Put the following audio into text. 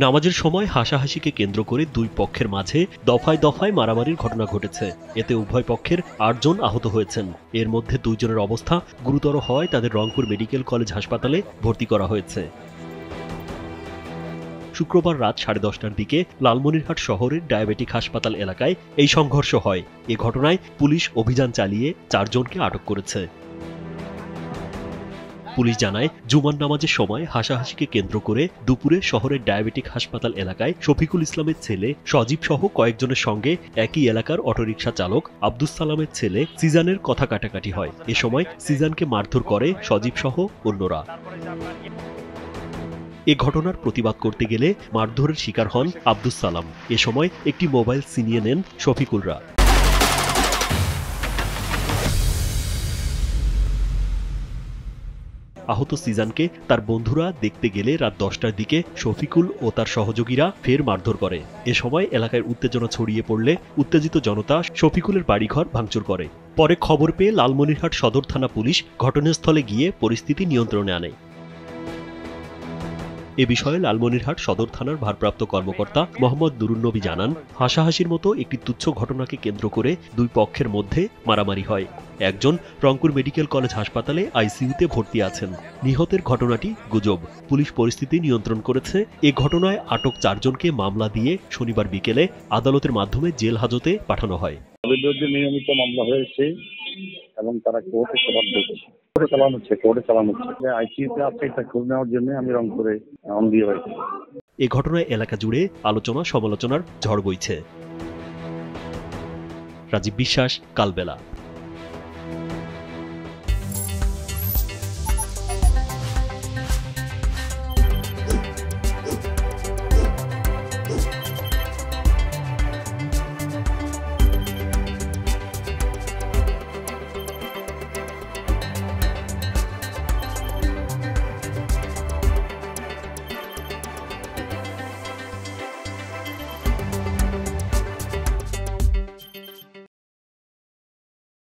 নামাজের সময় হাসাহাসিকে কেন্দ্র করে দুই পক্ষের মাঝে দফায় দফায় মারামারির ঘটনা ঘটেছে। এতে উভয় পক্ষের ৮ জন আহত হয়েছেন। এর মধ্যে ২ জনের অবস্থা গুরুতর হওয়ায় তাদের রংপুর মেডিকেল কলেজ হাসপাতালে ভর্তি করা হয়েছে। শুক্রবার রাত 10:30টার দিকে লালমনিরহাট শহরের ডায়াবেটিক হাসপাতাল এলাকায় এই সংঘর্ষ হয়। এ ঘটনায় পুলিশ অভিযান চালিয়ে ৪ জনকে আটক করেছে। পুলিশ জানায়, জুমার নামাজের সময় হাসাহাসিকে কেন্দ্র করে দুপুরে শহরের ডায়াবেটিক হাসপাতাল এলাকায় শফিকুল ইসলামের ছেলে সজীব সহ কয়েকজনের সঙ্গে একই এলাকার অটোরিকশা চালক আব্দুস সালামের ছেলে সিজানের কথা কাটাকাটি হয়। এ সময় সিজানকে মারধর করে সজীব সহ অন্যরা। এ ঘটনার প্রতিবাদ করতে গেলে মারধরের শিকার হন আব্দুস সালাম। এ সময় একটি মোবাইল ছিনিয়ে নেন শফিকুলরা। আহত সিজানকে তার বন্ধুরা দেখতে গেলে রাত 10টার দিকে শফিকুল ও তার সহযোগীরা ফের মারধর করে। এ সময় এলাকায় উত্তেজনা ছড়িয়ে পড়লে উত্তেজিত জনতা শফিকুলের বাড়িঘর ভাঙচুর করে। পরে খবর পেয়ে লালমনিরহাট সদর থানা পুলিশ ঘটনাস্থলে গিয়ে পরিস্থিতি নিয়ন্ত্রণে আনে। এ বিষয়ে লালমনিরহাট সদর থানার ভারপ্রাপ্ত কর্মকর্তা মোহাম্মদ নুরুন্নবী জানান, হাসাহাসির মতো একটি তুচ্ছ ঘটনাকে কেন্দ্র করে দুই পক্ষের মধ্যে মারামারি হয়। একজন রংপুর মেডিকেল কলেজ হাসপাতালে আইসিইউতে ভর্তি আছেন। নিহতের ঘটনাটি গুজব। পুলিশ পরিস্থিতি নিয়ন্ত্রণ করেছে। এ ঘটনায় আটক ৪ জনকে মামলা দিয়ে শনিবার বিকেলে আদালতের মাধ্যমে জেল হাজতে পাঠানো হয়। নিয়মিত মামলা হয়েছে এবং তারা কোর্টে চালানো হচ্ছে। আইসিইউতে আছে, এটা খোঁজ নেওয়ার জন্য আমি রংপুরে দিয়ে হয়েছি। এ ঘটনায় এলাকা জুড়ে আলোচনা সমালোচনার ঝড় বইছে। রাজীব বিশ্বাস, কালবেলা।